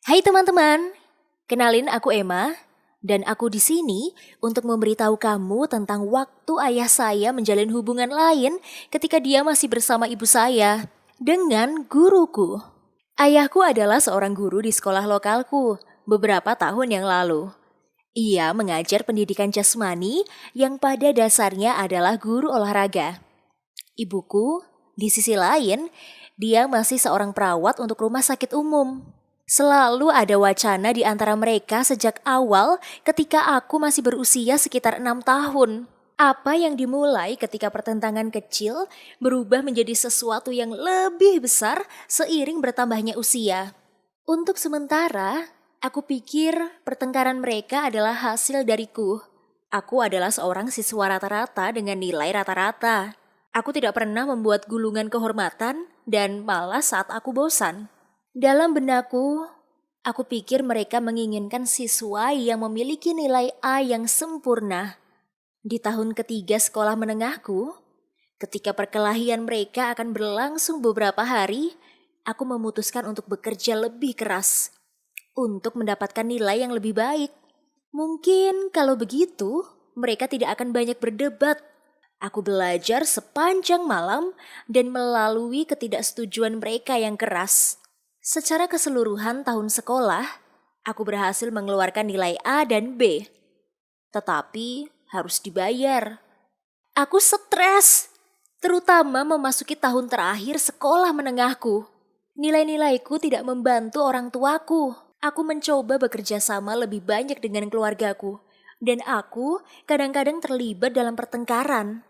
Hai teman-teman, kenalin aku Emma dan aku di sini untuk memberitahu kamu tentang waktu ayah saya menjalin hubungan lain ketika dia masih bersama ibu saya dengan guruku. Ayahku adalah seorang guru di sekolah lokalku beberapa tahun yang lalu. Ia mengajar pendidikan jasmani yang pada dasarnya adalah guru olahraga. Ibuku, di sisi lain, dia masih seorang perawat untuk rumah sakit umum. Selalu ada wacana di antara mereka sejak awal ketika aku masih berusia sekitar 6 tahun. Apa yang dimulai ketika pertentangan kecil berubah menjadi sesuatu yang lebih besar seiring bertambahnya usia. Untuk sementara, aku pikir pertengkaran mereka adalah hasil dariku. Aku adalah seorang siswa rata-rata dengan nilai rata-rata. Aku tidak pernah membuat gulungan kehormatan dan malas saat aku bosan. Dalam benakku, aku pikir mereka menginginkan siswa yang memiliki nilai A yang sempurna. Di tahun ketiga sekolah menengahku, ketika perkelahian mereka akan berlangsung beberapa hari, aku memutuskan untuk bekerja lebih keras untuk mendapatkan nilai yang lebih baik. Mungkin kalau begitu, mereka tidak akan banyak berdebat. Aku belajar sepanjang malam dan melalui ketidaksetujuan mereka yang keras. Secara keseluruhan tahun sekolah, aku berhasil mengeluarkan nilai A dan B. Tetapi harus dibayar. Aku stres, terutama memasuki tahun terakhir sekolah menengahku. Nilai-nilaiku tidak membantu orang tuaku. Aku mencoba bekerja sama lebih banyak dengan keluargaku. Dan aku kadang-kadang terlibat dalam pertengkaran.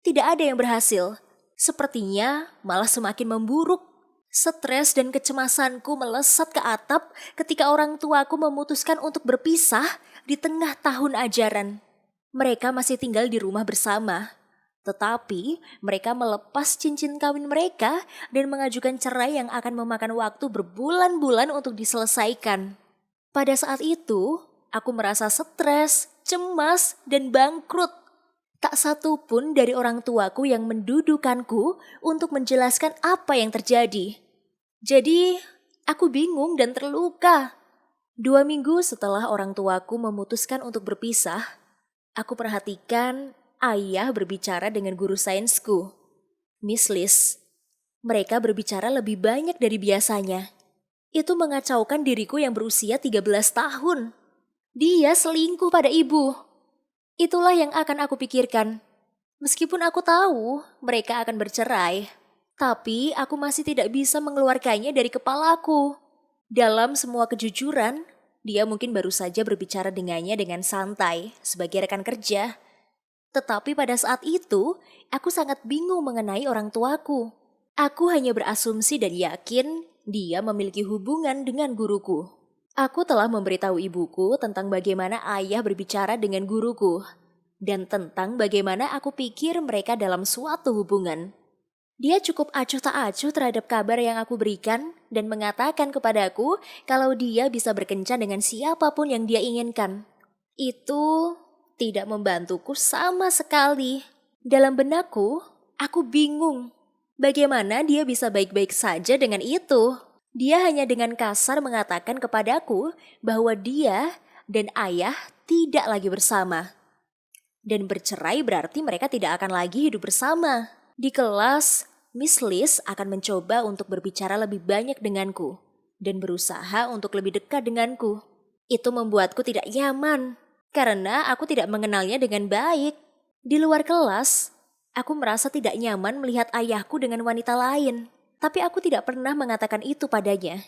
Tidak ada yang berhasil. Sepertinya malah semakin memburuk. Stres dan kecemasanku melesat ke atap ketika orang tuaku memutuskan untuk berpisah di tengah tahun ajaran. Mereka masih tinggal di rumah bersama. Tetapi mereka melepas cincin kawin mereka dan mengajukan cerai yang akan memakan waktu berbulan-bulan untuk diselesaikan. Pada saat itu, aku merasa stres, cemas, dan bangkrut. Tak satu pun dari orang tuaku yang mendudukanku untuk menjelaskan apa yang terjadi. Jadi, aku bingung dan terluka. 2 minggu setelah orang tuaku memutuskan untuk berpisah, aku perhatikan ayah berbicara dengan guru sainsku, Miss Liz. Mereka berbicara lebih banyak dari biasanya. Itu mengacaukan diriku yang berusia 13 tahun. Dia selingkuh pada ibu. Itulah yang akan aku pikirkan. Meskipun aku tahu mereka akan bercerai, tapi aku masih tidak bisa mengeluarkannya dari kepalaku. Dalam semua kejujuran, dia mungkin baru saja berbicara dengannya dengan santai sebagai rekan kerja. Tetapi pada saat itu, aku sangat bingung mengenai orang tuaku. Aku hanya berasumsi dan yakin dia memiliki hubungan dengan guruku. Aku telah memberitahu ibuku tentang bagaimana ayah berbicara dengan guruku dan tentang bagaimana aku pikir mereka dalam suatu hubungan. Dia cukup acuh tak acuh terhadap kabar yang aku berikan dan mengatakan kepadaku kalau dia bisa berkencan dengan siapapun yang dia inginkan. Itu tidak membantuku sama sekali. Dalam benakku, aku bingung. Bagaimana dia bisa baik-baik saja dengan itu? Dia hanya dengan kasar mengatakan kepadaku bahwa dia dan ayah tidak lagi bersama. Dan bercerai berarti mereka tidak akan lagi hidup bersama. Di kelas, Miss Liz akan mencoba untuk berbicara lebih banyak denganku dan berusaha untuk lebih dekat denganku. Itu membuatku tidak nyaman karena aku tidak mengenalnya dengan baik. Di luar kelas, aku merasa tidak nyaman melihat ayahku dengan wanita lain, tapi aku tidak pernah mengatakan itu padanya.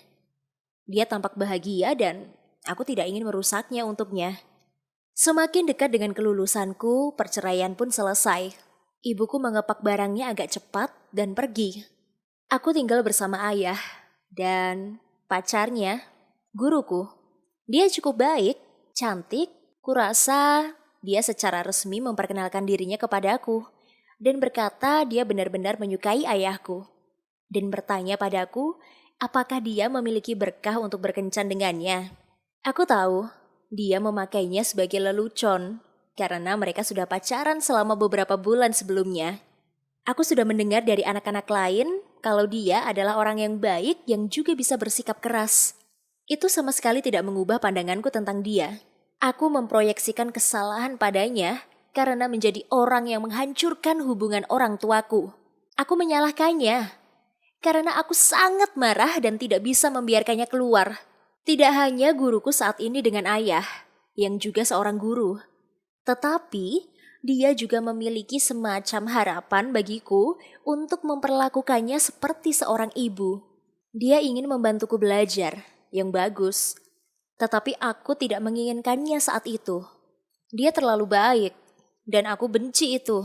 Dia tampak bahagia dan aku tidak ingin merusaknya untuknya. Semakin dekat dengan kelulusanku, perceraian pun selesai. Ibuku mengepak barangnya agak cepat dan pergi. Aku tinggal bersama ayah dan pacarnya, guruku. Dia cukup baik, cantik, kurasa dia secara resmi memperkenalkan dirinya kepadaku dan berkata dia benar-benar menyukai ayahku. Dan bertanya padaku apakah dia memiliki berkah untuk berkencan dengannya. Aku tahu dia memakainya sebagai lelucon karena mereka sudah pacaran selama beberapa bulan sebelumnya. Aku sudah mendengar dari anak-anak lain kalau dia adalah orang yang baik yang juga bisa bersikap keras. Itu sama sekali tidak mengubah pandanganku tentang dia. Aku memproyeksikan kesalahan padanya karena menjadi orang yang menghancurkan hubungan orang tuaku. Aku menyalahkannya karena aku sangat marah dan tidak bisa membiarkannya keluar. Tidak hanya guruku saat ini dengan ayah, yang juga seorang guru, tetapi dia juga memiliki semacam harapan bagiku untuk memperlakukannya seperti seorang ibu. Dia ingin membantuku belajar yang bagus, tetapi aku tidak menginginkannya saat itu. Dia terlalu baik, dan aku benci itu.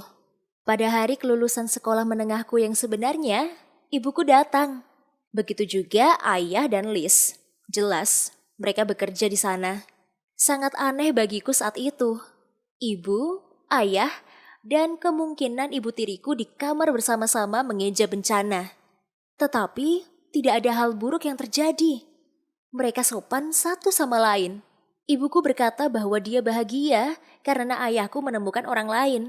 Pada hari kelulusan sekolah menengahku yang sebenarnya, ibuku datang. Begitu juga ayah dan Liz. Jelas, mereka bekerja di sana. Sangat aneh bagiku saat itu. Ibu, ayah, dan kemungkinan ibu tiriku di kamar bersama-sama mengeja bencana. Tetapi tidak ada hal buruk yang terjadi. Mereka sopan satu sama lain. Ibuku berkata bahwa dia bahagia karena ayahku menemukan orang lain.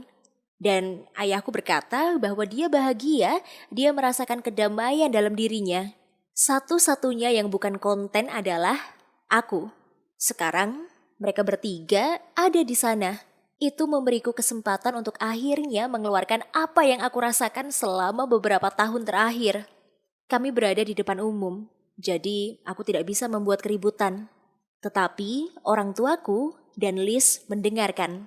Dan ayahku berkata bahwa dia bahagia, dia merasakan kedamaian dalam dirinya. Satu-satunya yang bukan konten adalah aku. Sekarang mereka bertiga ada di sana. Itu memberiku kesempatan untuk akhirnya mengeluarkan apa yang aku rasakan selama beberapa tahun terakhir. Kami berada di depan umum, jadi aku tidak bisa membuat keributan. Tetapi orang tuaku dan Liz mendengarkan.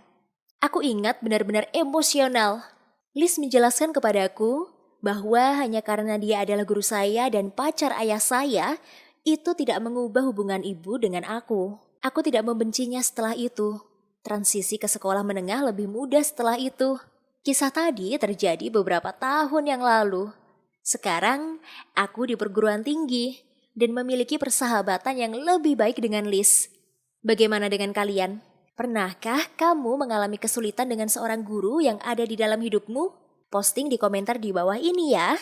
Aku ingat benar-benar emosional. Liz menjelaskan kepadaku bahwa hanya karena dia adalah guru saya dan pacar ayah saya, itu tidak mengubah hubungan ibu dengan aku. Aku tidak membencinya setelah itu. Transisi ke sekolah menengah lebih mudah setelah itu. Kisah tadi terjadi beberapa tahun yang lalu. Sekarang, aku di perguruan tinggi dan memiliki persahabatan yang lebih baik dengan Liz. Bagaimana dengan kalian? Pernahkah kamu mengalami kesulitan dengan seorang guru yang ada di dalam hidupmu? Posting di komentar di bawah ini ya.